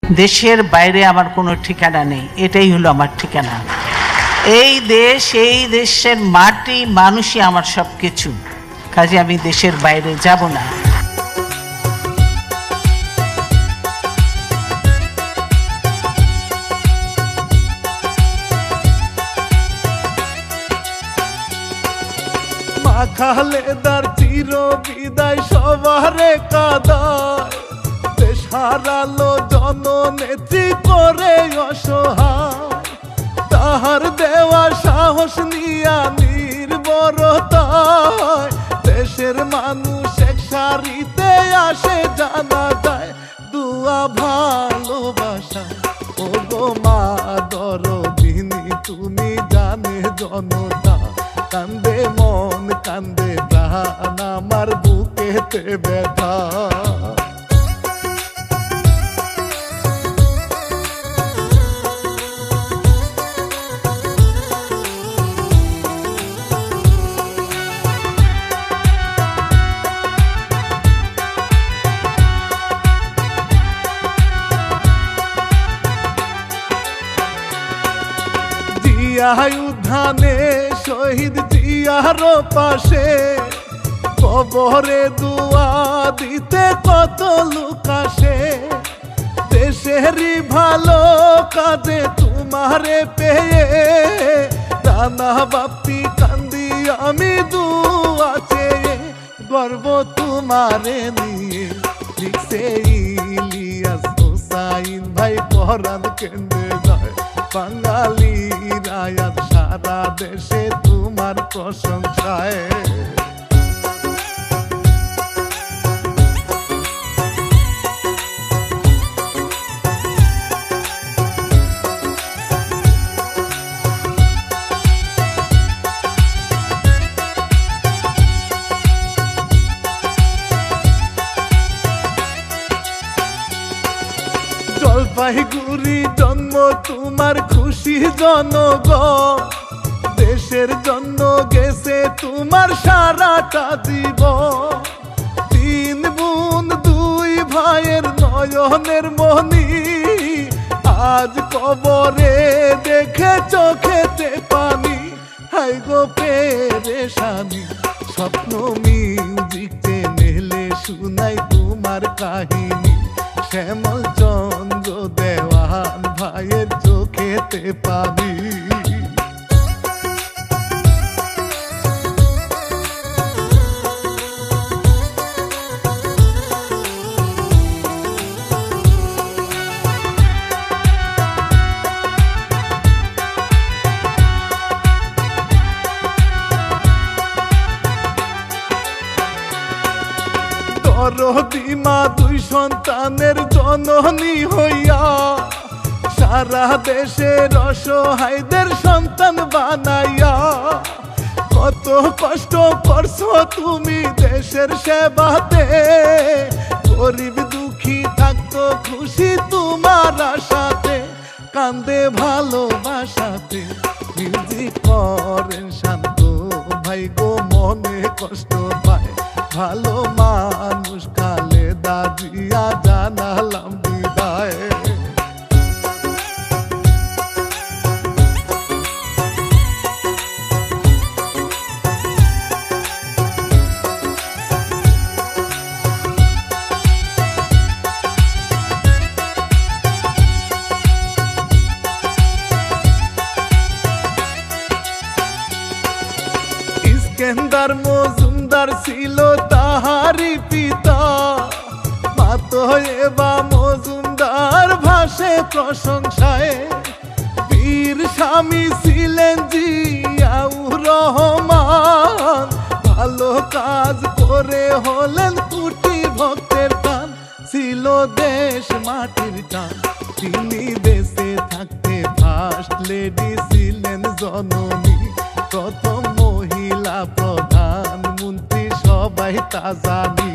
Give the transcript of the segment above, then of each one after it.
দেশের বাইরে আমার কোনো ঠিকানা নেই, এটাই হলো আমার ঠিকানা। এই দেশ, এই দেশের মাটি মানুষই আমার সব কিছু, কাজে আমি দেশের বাইরে যাব না। খালেদার চির বিদায় সবারে কাদায়, দেশ হারালো জননেত্রী করে অসহায়। তাহার দেওয়া সাহস নিয়া নির্ভরতায় দেশের মানুষ এক সারিতে আসে জানা যায়। দুয়া ভালোবাসা ও গো মা দরদিনী, তুমি জানে জনতা কান্দে মন কান্দে প্রাণ, আমার বুকেতে ব্যথা। উদ্যানে শহীদ জিয়ার পাশে কবরে দুয়া দিতে কত লোক আসে। দেশেরই ভালো কাজে তোমারে পেয়ে রানা বাপ্পি কান্দি আমি দুয়া চেয়ে। গর্ব তোমারে নিয়ে লিখছে ইলিয়াস হোসাইন ভাই, পরাণ কেন্দ্রে যায় বাঙালি রায়াত, সারা দেশে তোমার প্রশংসায়। জলপাইগুড়ি জন্ম তোমার, খুশি জনগণ দেশের জন্য গেছে তোমার সারাটা জীবন। তিন বোন দুই ভাইয়ের নয়নের মনি, আজ কবরে দেখে চোখেতে পানি। হাই গো পেরেশানি, স্বপ্ন মিউজিক চ্যানেলে শুনাই তোমার কাহিনী। শ্যামল চন্দ্র দেওয়ান ভাইয়ের চোখেতে পাবি। দরদিমা দুই সন্তানের জননী হইয়া সারা দেশের অসহায়দের সন্তান বানাইয়া কত কষ্ট করছো তুমি দেশের সেবাতে। গরিব দুঃখী থাকতো খুশি তোমার আশাতে, কান্দে ভালোবাসাতে মিউজিক করেন শান্ত ভাই গো, মনে কষ্ট পায় ভালো মানুষ খালেদা জিয়া, জানালাম বিদায়। ইস্কেন্দার মজুমদার ছিল তাহারি পিতা, মাতো এবা মজুমদার ভাসে প্রশংসায়। বীর স্বামী ছিলেন জিয়াউর রহমান, ভালো কাজ করে হলেন কোটি ভক্তের টান। ছিল দেশ মাটির টান, তিনি দেশে থাকতে ফার্স্ট লেডি ছিলেন জননী। প্রথম মহিলা প্রধানমন্ত্রী সবাই তা জানি।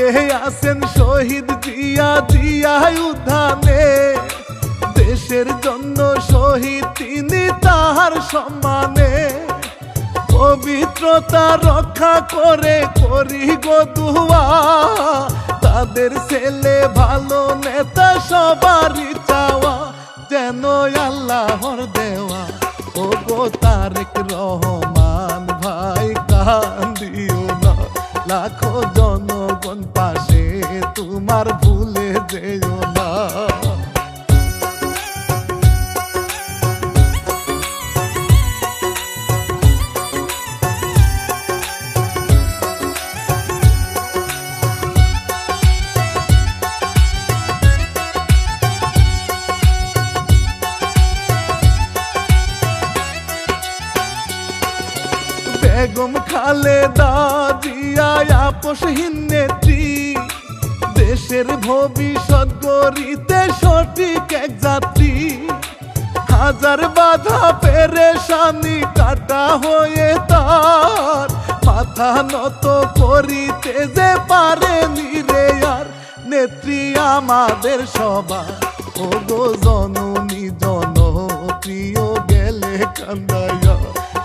কে আছেন শহীদ জিয়া জিয়াই উদ্যানে, দেশের জন্য শহীদ তিনি তাহার সম্মানে। পবিত্রতা রক্ষা করে করি গো দুয়া, তাদের ছেলে ভালো নেতা সবারই চাওয়া, যেন আল্লাহর দেওয়া। ও গো তারেক রহমান ভাই কান্দিও না, লাখো জনগণ পাশে তোমার ভুলে যেও না। বেগম খালেদা জিয়া আপসহীন নেত্রী, দেশের ভবিষ্যৎ গড়িতে সঠিক এক যাত্রী। হাজার বাধা পেরেশানি কাটা হয়ে তার, মাথা নত করিতে যে পারেনি রে আর। নেত্রী আমাদের সবার, ও গো জননী জনপ্রিয় গেলে কান্দাইয়া,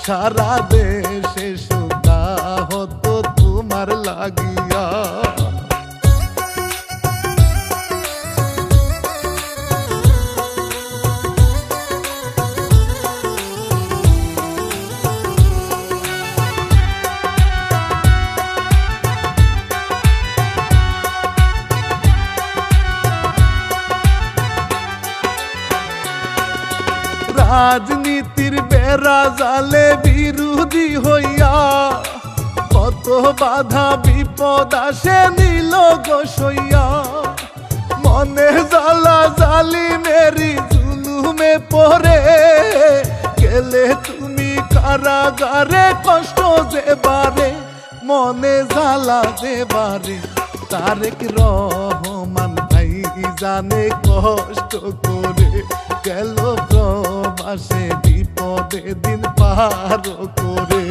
সারা দেশে সুখা হতো তোমার লাগিয়া। রাজনীতির বেড়া জালে বিরোধী হইয়া, কত বাধা বিপদ আসে নীল গোসইয়া। মনে জ্বালা জালি মেরি জুলুমে পড়ে গেলে তুমি কারাগারে, কষ্ট যেবারে মনে জ্বালা যেবারে। তারেক রহমান ভাই জানে কষ্ট করে গেল প্রবাসে, বিপদে দিন পার করে।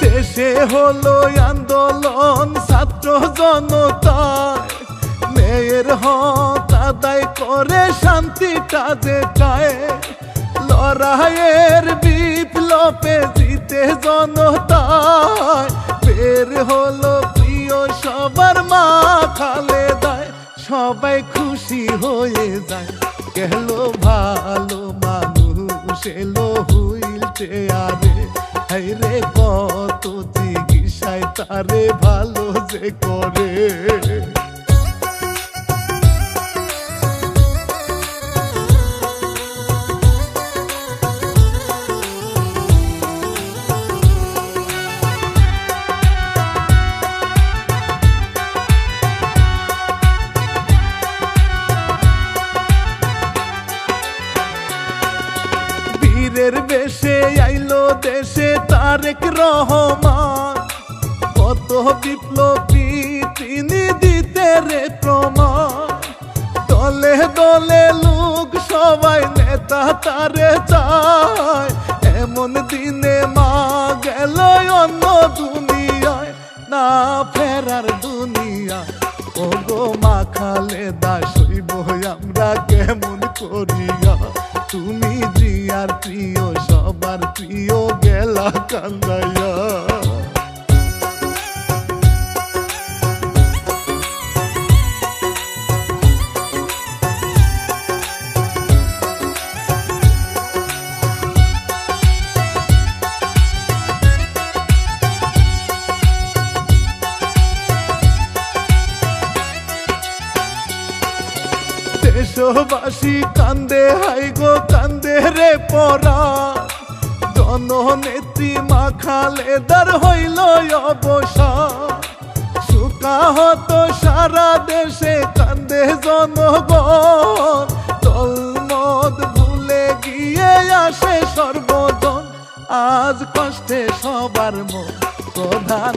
দেশে হলো আন্দোলন ছাত্র জনতায়, মেয়ের হক আদায় করে শান্তিটা যে চায়। লড়াইয়ের বিপ্লবে জিতে জনতায়, বের হলো প্রিয় সবার মা খালেদায়। সবাই খুশি হয়ে যায়, গেল ভালো মানুষ এলো হুইল চেয়ারে। হাইরে কত চিকিৎসায় তারে ভালো যে করে। বীরের বেশে আইলো দেশে তারেক রহমান, কত বিপ্লবী তিনি দিতে রে প্রমাণ। দলে দলে লোক সবাই নেতা তারে চায়, এমন দিনে মা গেল অন্য দুনিয়ায়, না ফেরার দুনিয়া। ও গো মা খালেদা সইব আমরা কেমন করিয়া, তুমি জিয়ার প্রিয় সবার প্রিয় গেলা কান্দাইয়া। দেশবাসী কান্দে হাই গো কান্দে রে পরা, জননেত্রী মা খালেদার হইল অবসান। সুকাহত সারা দেশে কান্দে জনগণ, দলমত ভুলে গিয়ে আসে সর্বজন। আজ কষ্টে সবার মন, প্রধান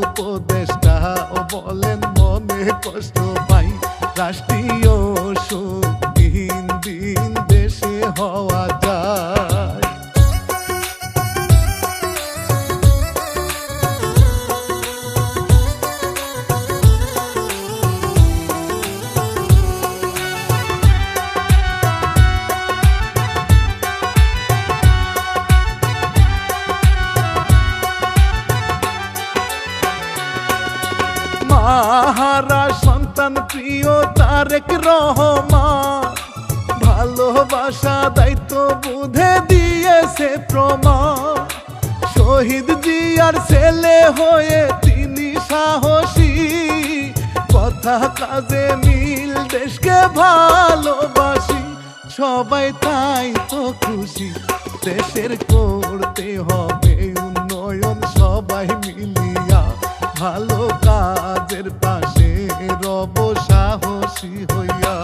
উপদেষ্টা ও বলেন মনে কষ্ট পাই, রাষ্ট্রীয় সুখ দিন দিন দেশে হওয়া যায়। মাহারা সন্তান প্রিয় তারেক রহমান, ভালোবাসা দায়িত্ব বুঝে দিয়েছে প্রমাণ। শহীদ জিয়ার ছেলে হয়ে তিনি সাহসী, কথা কাজে মিল দেশকে ভালোবাসি। সবাই তাই তো খুশি, দেশের করতে হবে উন্নয়ন সবাই মিলিয়া, ভালো কাজের পাশে রব সাহসী হইয়া।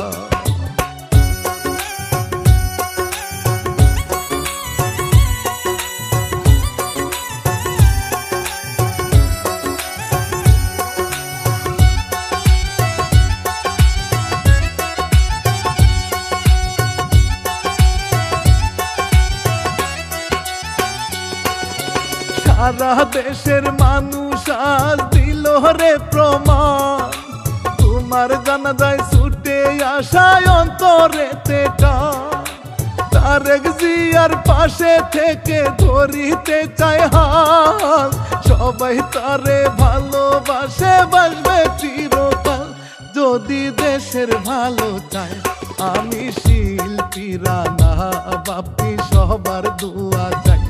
সারা দেশের মানুষ আজ দিল রে প্রমাণ, তোমার জানাজায় ছুটে আসায় অন্তরেতে টান। তারেক জিয়ার পাশে থেকে ধরিতে চায় হাল, সবাই তারে ভালোবাসে বাসবে চিরকাল। যদি দেশের ভালো চায় আমি শিল্পীরা না বাপি সবার দোয়া চাই,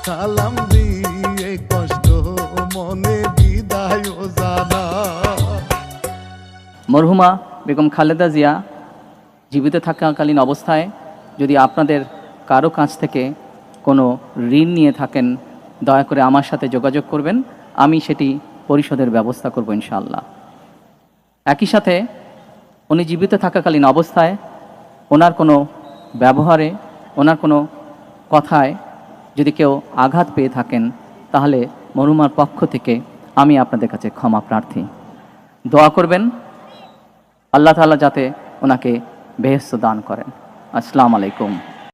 সালাম দিয়ে কষ্ট মনে বিদায় জানা। মরহুমা বেগম খালেদা জিয়া জীবিত থাকাকালীন অবস্থায় যদি আপনাদের কারো কাছ থেকে কোনো ঋণ নিয়ে থাকেন, দয়া করে আমার সাথে যোগাযোগ করবেন, আমি সেটি পরিশোধের ব্যবস্থা করব ইনশাআল্লাহ। একই সাথে উনি জীবিত থাকাকালীন অবস্থায় ওনার কোনো ব্যবহারে, ওনার কোনো কথায় যদি কেউ আঘাত পেয়ে থাকেন, তাহলে মরহুমার পক্ষ থেকে আমি আপনাদের কাছে ক্ষমা প্রার্থী। দোয়া করবেন আল্লাহ তাআলা যাতে ওনাকে বেহেশত দান করেন। আসসালামু আলাইকুম।